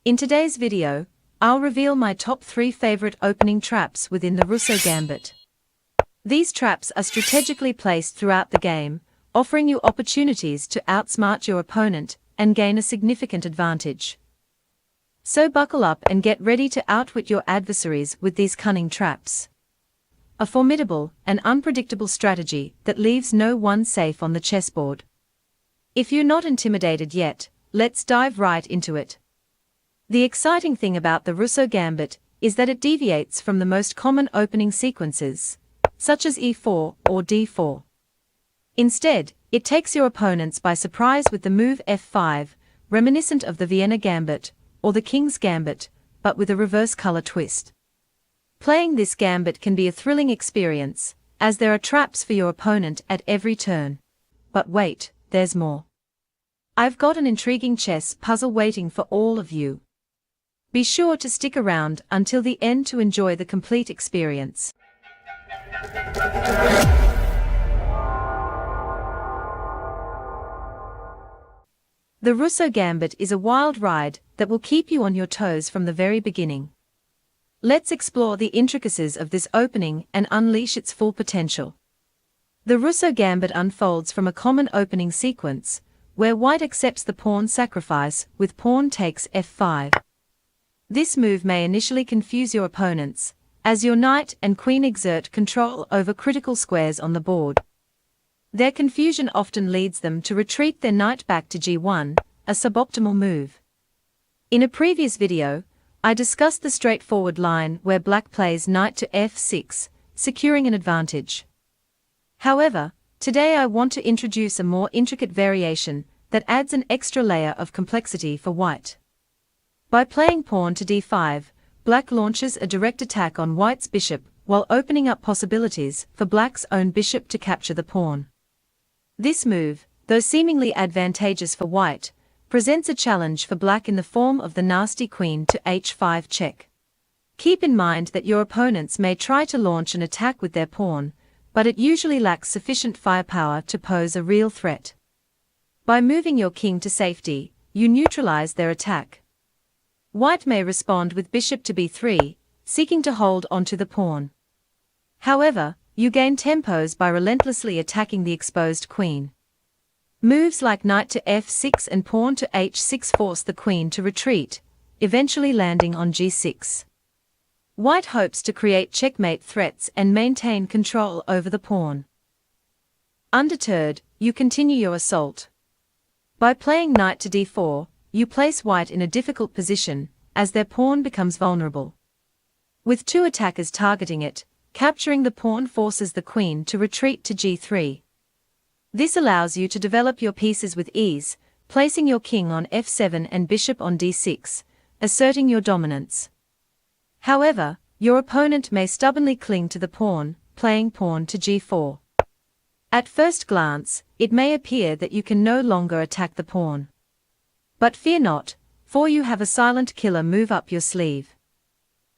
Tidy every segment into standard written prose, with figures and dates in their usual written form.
In today's video, I'll reveal my top 3 favorite opening traps within the Rousseau Gambit. These traps are strategically placed throughout the game, offering you opportunities to outsmart your opponent and gain a significant advantage. So buckle up and get ready to outwit your adversaries with these cunning traps. A formidable and unpredictable strategy that leaves no one safe on the chessboard. If you're not intimidated yet, let's dive right into it. The exciting thing about the Rousseau Gambit is that it deviates from the most common opening sequences, such as e4 or d4. Instead, it takes your opponents by surprise with the move f5, reminiscent of the Vienna Gambit or the King's Gambit, but with a reverse color twist. Playing this gambit can be a thrilling experience, as there are traps for your opponent at every turn. But wait, there's more. I've got an intriguing chess puzzle waiting for all of you. Be sure to stick around until the end to enjoy the complete experience. The Rousseau Gambit is a wild ride that will keep you on your toes from the very beginning. Let's explore the intricacies of this opening and unleash its full potential. The Rousseau Gambit unfolds from a common opening sequence, where white accepts the pawn sacrifice with pawn takes f5. This move may initially confuse your opponents, as your knight and queen exert control over critical squares on the board. Their confusion often leads them to retreat their knight back to g1, a suboptimal move. In a previous video, I discussed the straightforward line where black plays knight to f6, securing an advantage. However, today I want to introduce a more intricate variation that adds an extra layer of complexity for white. By playing pawn to d5, black launches a direct attack on white's bishop while opening up possibilities for black's own bishop to capture the pawn. This move, though seemingly advantageous for white, presents a challenge for black in the form of the nasty queen to h5 check. Keep in mind that your opponents may try to launch an attack with their pawn, but it usually lacks sufficient firepower to pose a real threat. By moving your king to safety, you neutralize their attack. White may respond with bishop to b3, seeking to hold onto the pawn. However, you gain tempos by relentlessly attacking the exposed queen. Moves like knight to f6 and pawn to h6 force the queen to retreat, eventually landing on g6. White hopes to create checkmate threats and maintain control over the pawn. Undeterred, you continue your assault. By playing knight to d4, you place white in a difficult position, as their pawn becomes vulnerable. With two attackers targeting it, capturing the pawn forces the queen to retreat to g3. This allows you to develop your pieces with ease, placing your king on f7 and bishop on d6, asserting your dominance. However, your opponent may stubbornly cling to the pawn, playing pawn to g4. At first glance, it may appear that you can no longer attack the pawn. But fear not, for you have a silent killer move up your sleeve.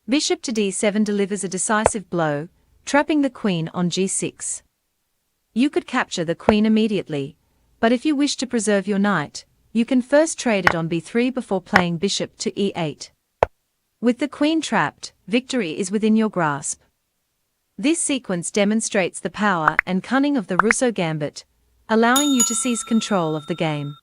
Bishop to d7 delivers a decisive blow, trapping the queen on g6. You could capture the queen immediately, but if you wish to preserve your knight, you can first trade it on b3 before playing bishop to e8. With the queen trapped, victory is within your grasp. This sequence demonstrates the power and cunning of the Rousseau Gambit, allowing you to seize control of the game.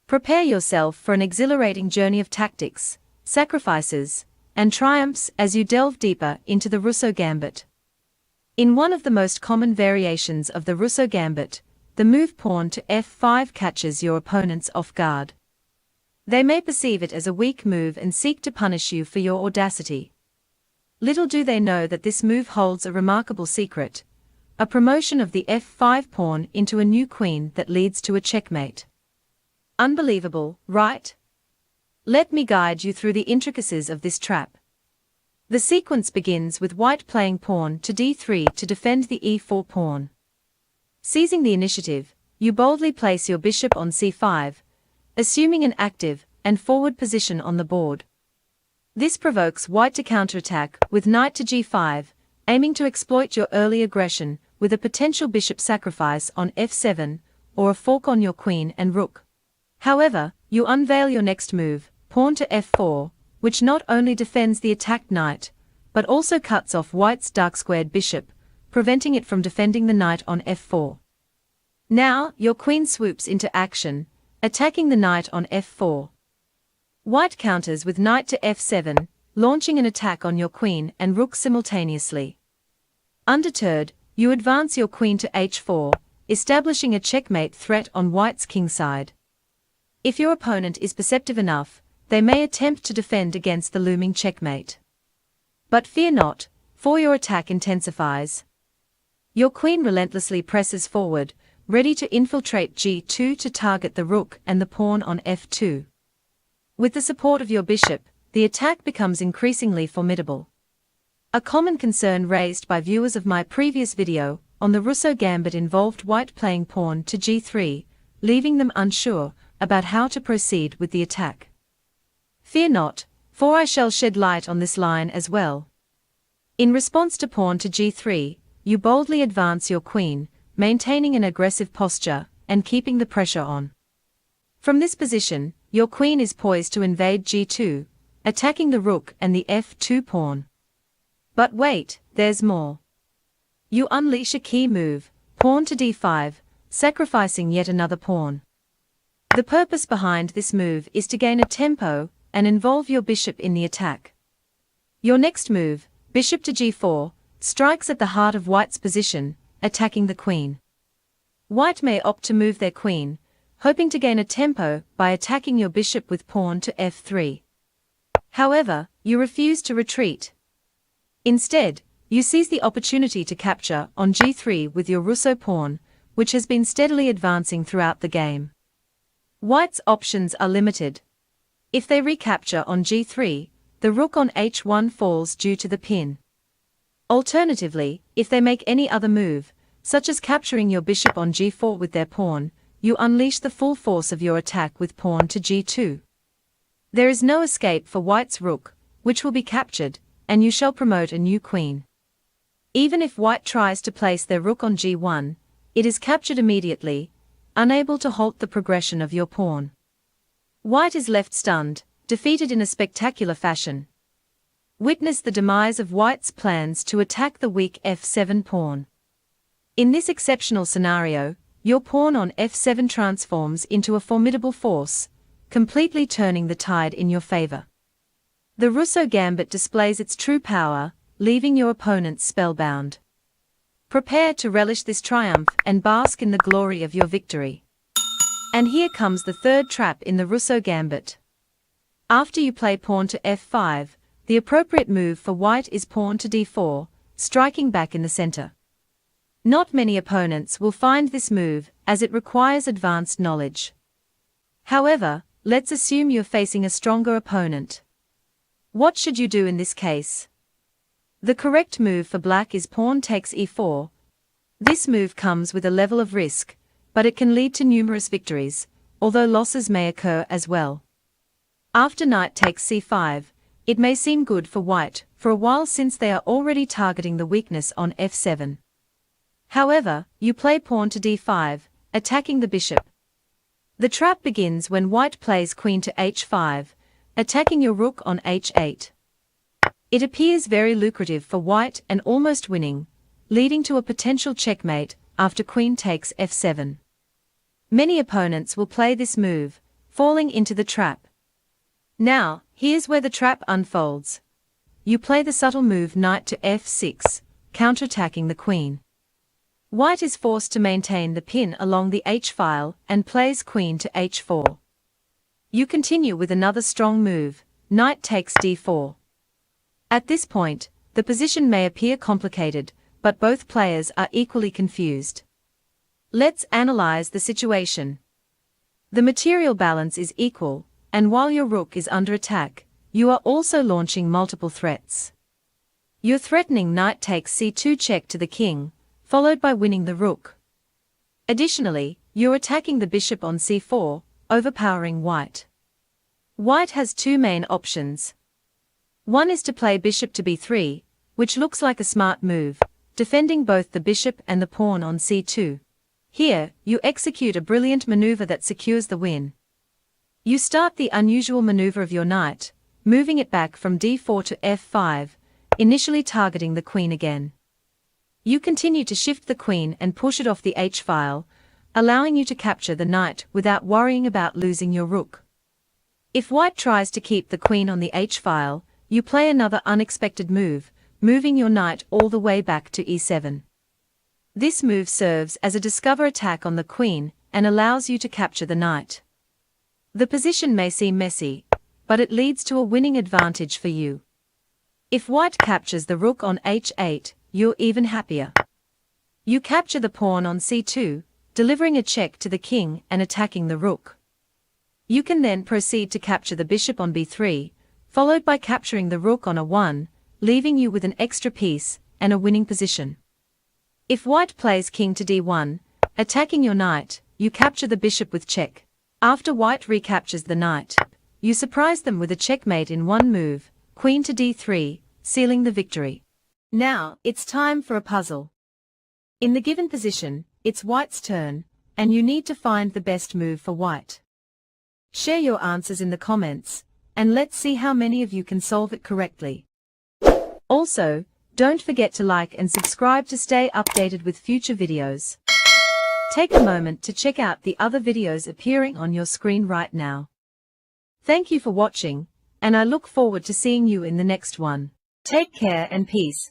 Prepare yourself for an exhilarating journey of tactics, sacrifices, and triumphs as you delve deeper into the Rousseau Gambit. In one of the most common variations of the Rousseau Gambit, the move pawn to f5 catches your opponents off guard. They may perceive it as a weak move and seek to punish you for your audacity. Little do they know that this move holds a remarkable secret, a promotion of the f5 pawn into a new queen that leads to a checkmate. Unbelievable, right? Let me guide you through the intricacies of this trap. The sequence begins with white playing pawn to d3 to defend the e4 pawn. Seizing the initiative, you boldly place your bishop on c5, assuming an active and forward position on the board. This provokes white to counterattack with knight to g5, aiming to exploit your early aggression with a potential bishop sacrifice on f7, or a fork on your queen and rook. However, you unveil your next move, pawn to f4, which not only defends the attacked knight, but also cuts off white's dark-squared bishop, preventing it from defending the knight on f4. Now, your queen swoops into action, attacking the knight on f4. White counters with knight to f7, launching an attack on your queen and rook simultaneously. Undeterred, you advance your queen to h4, establishing a checkmate threat on white's kingside. If your opponent is perceptive enough, they may attempt to defend against the looming checkmate. But fear not, for your attack intensifies. Your queen relentlessly presses forward, ready to infiltrate g2 to target the rook and the pawn on f2. With the support of your bishop, the attack becomes increasingly formidable. A common concern raised by viewers of my previous video on the Rousseau Gambit involved white playing pawn to g3, leaving them unsure about how to proceed with the attack. Fear not, for I shall shed light on this line as well. In response to pawn to g3, you boldly advance your queen, maintaining an aggressive posture and keeping the pressure on. From this position, your queen is poised to invade g2, attacking the rook and the f2 pawn. But wait, there's more. You unleash a key move, pawn to d5, sacrificing yet another pawn. The purpose behind this move is to gain a tempo and involve your bishop in the attack. Your next move, bishop to g4, strikes at the heart of white's position, attacking the queen. White may opt to move their queen, hoping to gain a tempo by attacking your bishop with pawn to f3. However, you refuse to retreat. Instead, you seize the opportunity to capture on g3 with your Rousseau pawn, which has been steadily advancing throughout the game. White's options are limited. If they recapture on g3, the rook on h1 falls due to the pin. Alternatively, if they make any other move, such as capturing your bishop on g4 with their pawn, you unleash the full force of your attack with pawn to g2. There is no escape for white's rook, which will be captured, and you shall promote a new queen. Even if white tries to place their rook on g1, it is captured immediately, unable to halt the progression of your pawn. White is left stunned, defeated in a spectacular fashion. Witness the demise of white's plans to attack the weak f7 pawn. In this exceptional scenario, your pawn on f7 transforms into a formidable force, completely turning the tide in your favor. The Rousseau Gambit displays its true power, leaving your opponent spellbound. Prepare to relish this triumph and bask in the glory of your victory. And here comes the third trap in the Rousseau Gambit. After you play pawn to f5, the appropriate move for white is pawn to d4, striking back in the center. Not many opponents will find this move, as it requires advanced knowledge. However, let's assume you're facing a stronger opponent. What should you do in this case? The correct move for black is pawn takes e4. This move comes with a level of risk, but it can lead to numerous victories, although losses may occur as well. After knight takes c5, it may seem good for white for a while since they are already targeting the weakness on f7. However, you play pawn to d5, attacking the bishop. The trap begins when white plays queen to h5, attacking your rook on h8. It appears very lucrative for white and almost winning, leading to a potential checkmate after queen takes f7. Many opponents will play this move, falling into the trap. Now, here's where the trap unfolds. You play the subtle move knight to f6, counterattacking the queen. White is forced to maintain the pin along the h-file and plays queen to h4. You continue with another strong move, knight takes d4. At this point, the position may appear complicated, but both players are equally confused. Let's analyze the situation. The material balance is equal, and while your rook is under attack, you are also launching multiple threats. You're threatening knight takes c2 check to the king, followed by winning the rook. Additionally, you're attacking the bishop on c4, overpowering white. White has two main options. One is to play bishop to b3, which looks like a smart move, defending both the bishop and the pawn on c2. Here, you execute a brilliant maneuver that secures the win. You start the unusual maneuver of your knight, moving it back from d4 to f5, initially targeting the queen again. You continue to shift the queen and push it off the h-file, allowing you to capture the knight without worrying about losing your rook. If white tries to keep the queen on the h-file, you play another unexpected move, moving your knight all the way back to e7. This move serves as a discover attack on the queen and allows you to capture the knight. The position may seem messy, but it leads to a winning advantage for you. If white captures the rook on h8, you're even happier. You capture the pawn on c2, delivering a check to the king and attacking the rook. You can then proceed to capture the bishop on b3, followed by capturing the rook on a1, leaving you with an extra piece and a winning position. If white plays king to d1, attacking your knight, you capture the bishop with check. After white recaptures the knight, you surprise them with a checkmate in one move, queen to d3, sealing the victory. Now, it's time for a puzzle. In the given position, it's white's turn, and you need to find the best move for white. Share your answers in the comments, and let's see how many of you can solve it correctly. Also, don't forget to like and subscribe to stay updated with future videos. Take a moment to check out the other videos appearing on your screen right now. Thank you for watching, and I look forward to seeing you in the next one. Take care and peace.